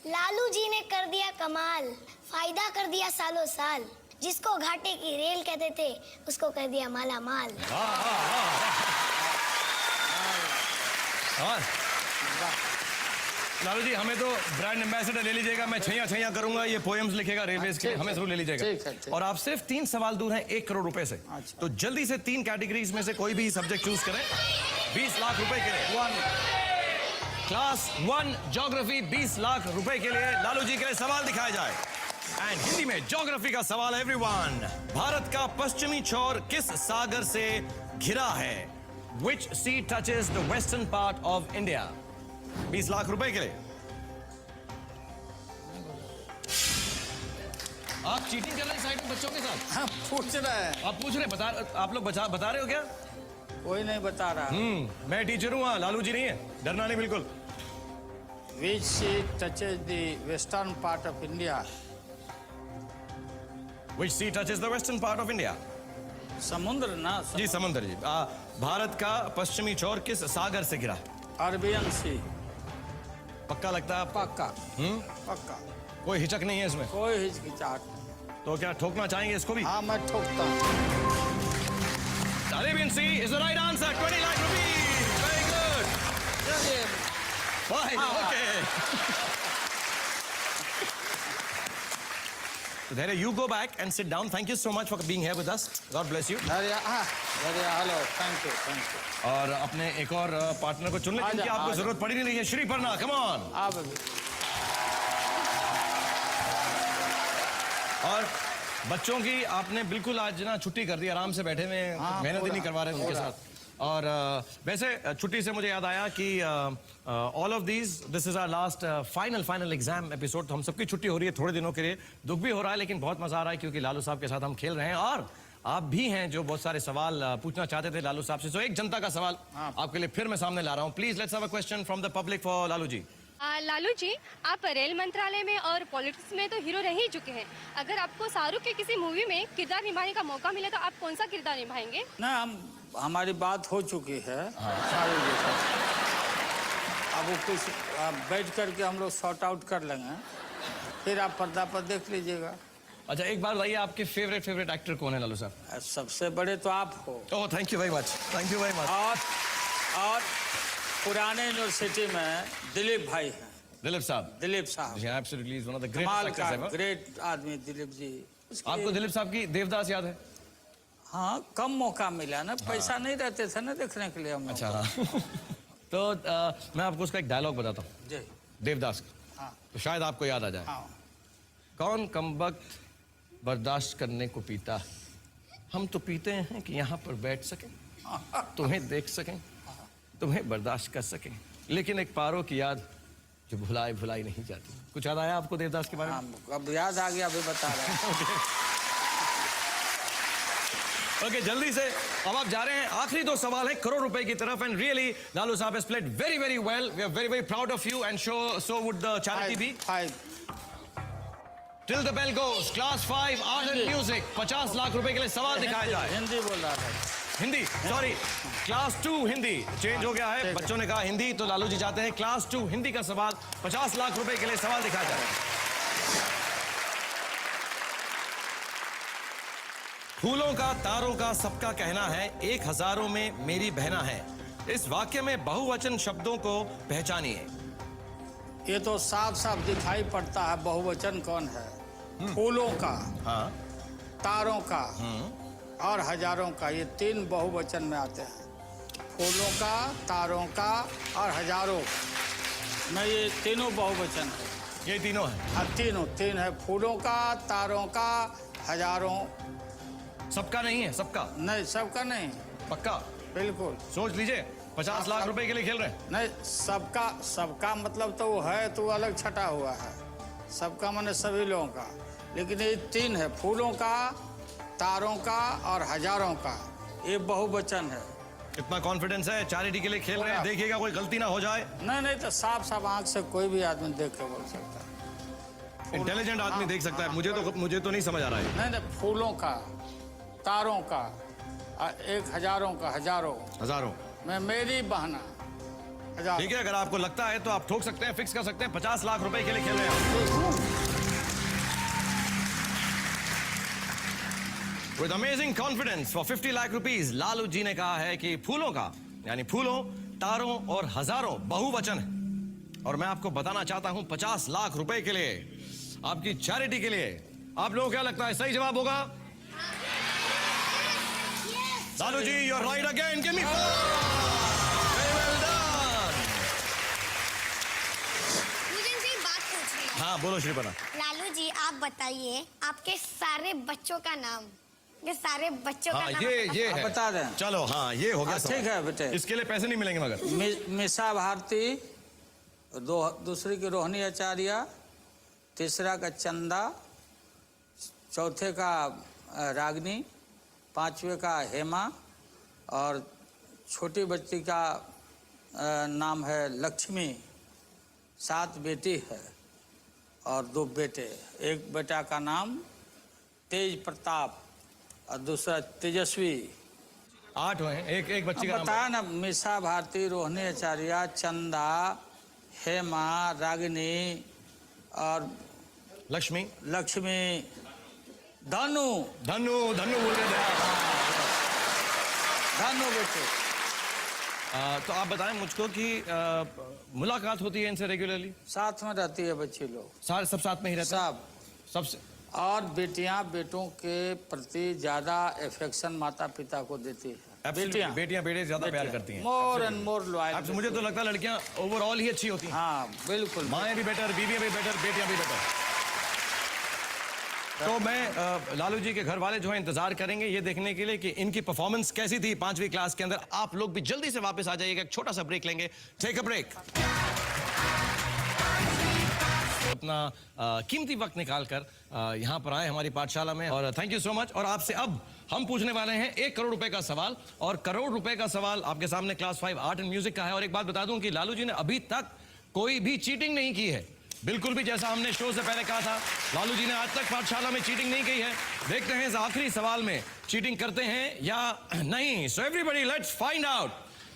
लालू जी ने कर दिया कमाल, फायदा कर दिया सालों साल, जिसको घाटे की रेल कहते थे उसको कर दिया माला माल। लालू जी हमें तो ब्रांड एम्बेसडर ले लीजिएगा, मैं छैया करूंगा, ये पोएम्स लिखेगा रेलवेज के लिए, हमें जरूर ले लीजिएगा। और आप सिर्फ 3 सवाल दूर हैं 1 करोड़ रुपए से। तो जल्दी से 3 कैटेगरीज में से कोई भी सब्जेक्ट चूज करें 20 लाख रुपए के लिए। क्लास 1 ज्योग्राफी 20 लाख रुपए के लिए लालू जी के लिए सवाल दिखाया जाए। एंड हिंदी में ज्योग्राफी का सवाल है एवरीवन। भारत का पश्चिमी छोर किस सागर से घिरा है? Which sea touches the western part of India? 20 lakh रुपए के लिए। आप चीटिंग कर रहे हैं साइड में बच्चों के साथ? हाँ, पूछ रहे हैं। आप पूछ रहे हैं, आप लोग बता रहे हो क्या? कोई नहीं बता रहा। मैं टीचर हूँ, लालू जी नहीं है, डरना नहीं बिल्कुल। Which sea touches the western part of India? Which sea touches the western part of India? समुद्र ना? जी समुद्र जी। भारत का पश्चिमी छोर किस सागर से घिरा? अरबियन सी। पक्का लगता है? पक्का। पक्का। कोई हिचक नहीं है इसमें? कोई हिचकिचाहट नहीं। तो क्या ठोकना चाहेंगे इसको भी? हाँ, मैं ठोकता हूँ। Arabian Sea is the right answer. 20 lakh rupees. Very good. Fine. Okay. So Dhairya, you go back and sit down. Thank you so much for being here with us. God bless you. Dhairya, hello. Thank you. और अपने एक और partner को चुन लें क्योंकि आपको जरूरत पड़ी नहीं रही है। Shri Parna, come on. और बच्चों की आपने बिल्कुल आज ना छुट्टी कर दी, आराम से बैठे हुए, मेहनत ही नहीं करवा रहे उनके साथ। और वैसे छुट्टी से मुझे याद आया कि all of this is our last final exam episode. तो हम सबकी छुट्टी हो रही है थोड़े दिनों के लिए, दुख भी हो रहा है लेकिन बहुत मजा आ रहा है क्योंकि लालू साहब के साथ हम खेल रहे हैं और आप भी हैं जो बहुत सारे सवाल पूछना चाहते थे लालू साहब से। तो एक जनता का सवाल आपके लिए फिर मैं सामने ला रहा हूँ। Please let's have a question from the public for Lalu ji. Lalu ji, आप रेल मंत्रालय में और पॉलिटिक्स में तो हीरो रह ही चुके हैं। अगर आपको शाहरुख के किसी मूवी में किरदार निभाने का मौका मिले तो आप कौन सा किरदार निभाएंगे? ना, हमारी बात हो चुकी है शाहरुख जी से। अब वो कुछ बैठ करके हम लोग सॉर्ट आउट कर लेंगे, फिर आप पर्दा पर देख लीजिएगा। अच्छा, एक बार बताइए आपके फेवरेट एक्टर कौन है लालू साहब? सबसे बड़े तो आप हो। ओह, थैंक यू वेरी मच। और पुराने यूनिवर्सिटी में दिलीप भाई हैं। दिलीप साहब। दिलीप साहब absolutely is one of the great कमाल एक्टर्स का एवर। ग्रेट आदमी दिलीप जी। आपको दिलीप साहब की देवदास याद है? हाँ, कम मौका मिला ना, पैसा नहीं रहते थे ना देखने के लिए हम लोग। अच्छा हाँ। तो मैं आपको उसका एक डायलॉग बताता हूँ जी। देवदास का, हाँ तो शायद आपको याद आ जाए। हाँ। कौन कमबख्त बर्दाश्त करने को पीता, हम तो पीते हैं कि यहाँ पर बैठ सकें, तुम्हें देख सकें, तुम्हें बर्दाश्त कर सकें, लेकिन एक पारो की याद जो भुलाई भुलाई नहीं जाती। कुछ याद आया आपको देवदास के बारे में? हाँ, अब याद आ गया, अभी बता रहे हैं। ओके, जल्दी से अब आप जा रहे हैं, आखिरी 2 सवाल हैं करोड़ रुपए की तरफ। And really Lalu sahab has played very very well, we are very very proud of you and so would the charity be. 5 till the bell goes, class 5 art and music, 50 lakh रुपए के लिए सवाल दिखाया जाए। हिंदी बोल रहा था। Hindi, sorry, class 2 Hindi change हो गया है, बच्चों ने कहा हिंदी, तो लालू जी चाहते हैं क्लास 2 हिंदी का सवाल, 50 लाख रुपए के लिए सवाल दिखाया जाए। फूलों का तारों का सबका कहना है, एक हजारों में मेरी बहना है, इस वाक्य में बहुवचन शब्दों को पहचानिए। ये तो साफ साफ दिखाई पड़ता है बहुवचन कौन है। फूलों का, हाँ, तारों का और हजारों का, ये 3 बहुवचन में आते हैं। फूलों का, तारों का और हजारों में, ये तीनों बहुवचन है। ये तीनों है? हाँ, तीन है। फूलों का, तारों का, हजारों। सबका नहीं है? सबका नहीं, सबका नहीं। पक्का? बिल्कुल सोच लीजिए, 50 लाख रुपए के लिए खेल रहे हैं। नहीं, सबका मतलब तो वो है, तो अलग छटा हुआ है। सबका माने सभी लोगों का, लेकिन ये 3 है, फूलों का, तारों का और हजारों का, ये बहुवचन है। कितना कॉन्फिडेंस है, चैरिटी के लिए खेल रहे हैं, देखिएगा कोई गलती ना हो जाए। नहीं, तो साफ साफ आंख से कोई भी आदमी देख के बोल सकता है। इंटेलिजेंट आदमी देख सकता है। मुझे तो नहीं समझ आ रहा है। नहीं, फूलों का, तारों का और एक हजारों का, हजारों में मेरी बहना। ठीक है, अगर आपको लगता है तो आप ठोक सकते हैं, फिक्स कर सकते हैं, 50 लाख रुपए के लिए खेल रहे हैं। With amazing confidence for 50 lakh rupees, Lalu ji ने कहा है कि फूलों का यानी फूलों, तारों और हजारों बहुवचन है। और मैं आपको बताना चाहता हूं 50 लाख रुपए के लिए, आपकी चैरिटी के लिए, आप लोगों को क्या लगता है सही जवाब होगा? Lalu ji, you are right again, give me 4। Very well done. मुझे इनसे एक बात पूछनी है। हाँ, बोलो श्रीपना। लालू जी, आप बताइए आपके सारे बच्चों का नाम, ये सारे बच्चों का हाँ, नाम ये है। बता दें। चलो, हाँ, ये हो गया। ठीक है बेटे, इसके लिए पैसे नहीं मिलेंगे मगर। मिसा भारती, दूसरी की रोहिणी आचार्य, तीसरा का चंदा, चौथे का रागनी, 5वें का हेमा और छोटी बच्ची का नाम है लक्ष्मी। 7 बेटी है और 2 बेटे। एक बेटा का नाम तेज प्रताप और दूसरा तेजस्वी। 8 हुए हैं, एक बच्ची का नाम बताया ना, मिसा भारती, रोहिणी आचार्य, चंदा, हेमा, रागिनी और लक्ष्मी। धनु बोल रहे थे। धनु बेटे। तो आप बताएं मुझको कि मुलाकात होती है इनसे रेगुलरली? साथ में रहती है बच्चे लोग, सारे सब साथ में ही रहते हैं? सबसे। और बेटियां बेटों के प्रति ज्यादा अफेक्शन माता पिता को देती है। बेटियां बेटे ज्यादा प्यार करती हैं। More and more loyal. मुझे तो लगता है लड़कियां ओवरऑल ही अच्छी होती हैं। हाँ, बिल्कुल। माएँ भी बेटर, बीवियां भी बेटर, बेटियां भी बेटर। तो मैं लालू जी के घर वाले जो है इंतजार करेंगे ये देखने के लिए कि इनकी परफॉर्मेंस कैसी थी 5वीं क्लास के अंदर। आप लोग भी जल्दी से वापस आ जाइएगा, एक छोटा सा ब्रेक लेंगे। Take a break. अपना कीमती वक्त निकालकर यहाँ पर आए हमारी पाठशाला में, और थैंक यू सो मच। और आपसे अब हम पूछने वाले हैं 1 करोड़ रुपए का सवाल, और करोड़ रुपए का सवाल आपके सामने क्लास 5 आर्ट एंड म्यूजिक का है। और एक बात बता दूं कि लालू जी ने अभी तक कोई भी चीटिंग नहीं की है, बिल्कुल भी। जैसा हमने शो से पहले कहा था, लालू जी ने आज तक पाठशाला में चीटिंग नहीं की है। देखते हैं इस आखिरी सवाल में चीटिंग करते हैं या नहीं। So everybody let's find out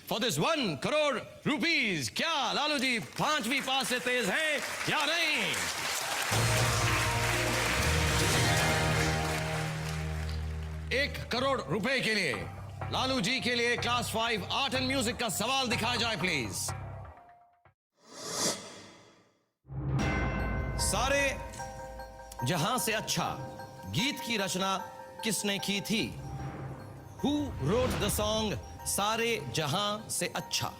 for this 1 crore rupees. क्या लालू जी 5वीं पास से तेज हैं या नहीं? एक करोड़ रुपए के लिए लालू जी के लिए क्लास 5 आर्ट एंड म्यूजिक का सवाल दिखाया जाए प्लीज। सारे जहां से अच्छा गीत की रचना किसने की थी? Who wrote the song सारे जहां से अच्छा?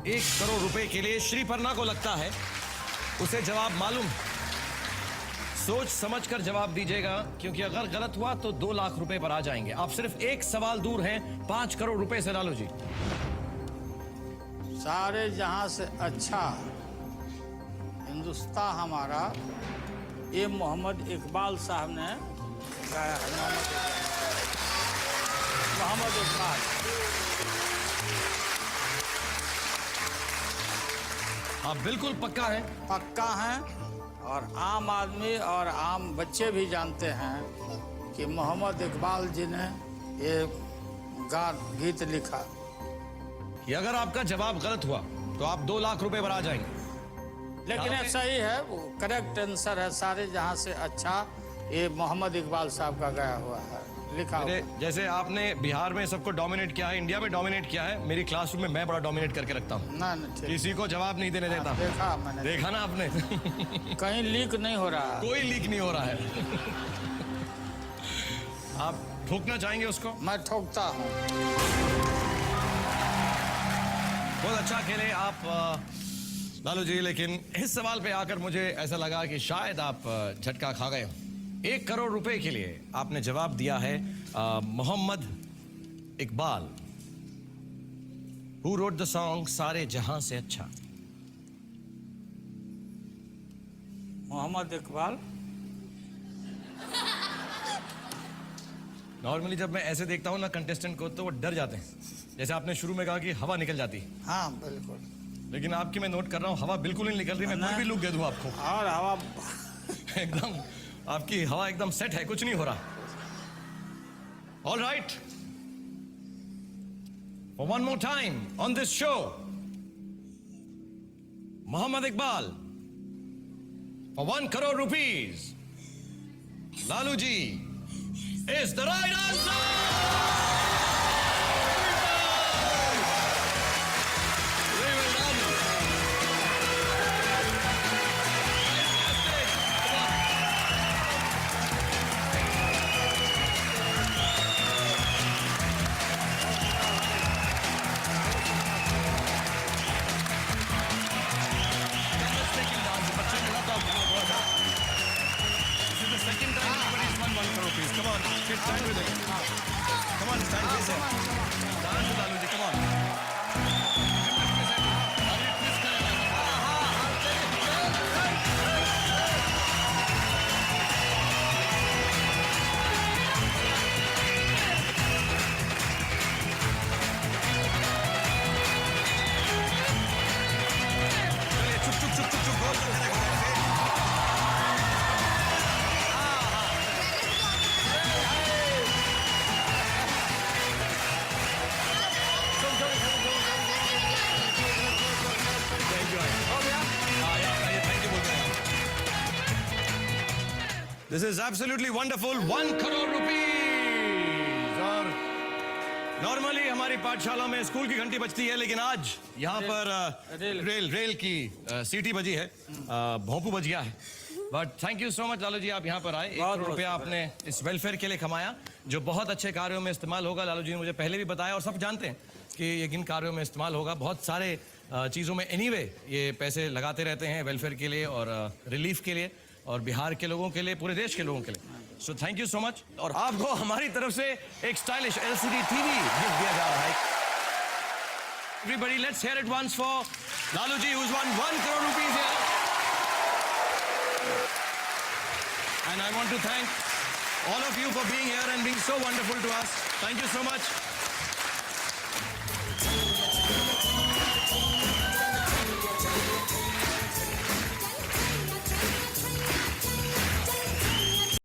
1 करोड़ रुपए के लिए श्रीपर्णा को लगता है उसे जवाब मालूम है। सोच समझकर जवाब दीजिएगा, क्योंकि अगर गलत हुआ तो 2 लाख रुपए पर आ जाएंगे। आप सिर्फ एक सवाल दूर हैं 5 करोड़ रुपए से। लालू जी, सारे जहां से अच्छा हिंदुस्तान हमारा, ये मोहम्मद इकबाल साहब ने गाया है। मोहम्मद इकबाल। आप बिल्कुल पक्का है? पक्का हैं, और आम आदमी और आम बच्चे भी जानते हैं कि मोहम्मद इकबाल जी ने ये गीत लिखा। कि अगर आपका जवाब गलत हुआ तो आप 2 लाख रुपए पर आ जाएंगे। लेकिन ये सही है, वो करेक्ट आंसर है। सारे जहां से अच्छा ये मोहम्मद इकबाल साहब का गाया हुआ है, लिखा हुआ। जैसे आपने बिहार में सबको डोमिनेट किया है, इंडिया में डोमिनेट किया है, मेरी क्लासरूम में मैं बड़ा डोमिनेट करके रखता हूँ। किसी को जवाब नहीं देने देता। देखा मैंने। देखा ना आपने? कहीं लीक नहीं हो रहा। कोई लीक नहीं हो रहा है। आप ठोकना चाहेंगे उसको? मैं ठोकता हूँ। बहुत अच्छा खेले आप लालू जी, लेकिन इस सवाल पे आकर मुझे ऐसा लगा कि शायद आप झटका खा गए हो। 1 करोड़ रुपए के लिए आपने जवाब दिया है Mohammad Iqbal. Who wrote the song सारे जहां से अच्छा? मोहम्मद इकबाल। नॉर्मली जब मैं ऐसे देखता हूँ ना कंटेस्टेंट को, तो वो डर जाते हैं। जैसे आपने शुरू में कहा कि हवा निकल जाती। हाँ बिल्कुल। लेकिन आपकी मैं नोट कर रहा हूँ हवा बिल्कुल नहीं निकल रही। मैं कोई भी लुक दे दूँ आपको। और हवा एकदम आपकी हवा एकदम सेट है, कुछ नहीं हो रहा। All right, for one more time on this show, Mohammad Iqbal for 1 crore rupees, Lalu ji is the right answer. Stand with it. Come on, stand with it. Dance with Lalu ji, come on. This is absolutely wonderful. 1 crore rupees. और normally हमारी पाठशाला में school की घंटी बजती है, लेकिन आज यहाँ पर रेल की सीटी बजी है, भोंपू बज गया है। But thank you so much Lalu ji, आप यहाँ पर आए। 1 करोड़ रुपया आपने इस वेलफेयर के लिए कमाया, जो बहुत अच्छे कार्यों में इस्तेमाल होगा। लालू जी ने मुझे पहले भी बताया, और सब जानते हैं कि ये किन कार्यों में इस्तेमाल होगा। बहुत सारे चीज़ों में एनीवे ये पैसे लगाते रहते हैं वेलफेयर के लिए और रिलीफ के लिए, और बिहार के लोगों के लिए, पूरे देश के लोगों के लिए। So thank you so much. और आपको हमारी तरफ से एक स्टाइलिश LCD TV गिफ्ट दिया जा रहा है। Everybody, let's hear it once for Lalu ji, who's won 1 crore rupees here. And I want to thank all of you for being here and being so wonderful to us. Thank you so much.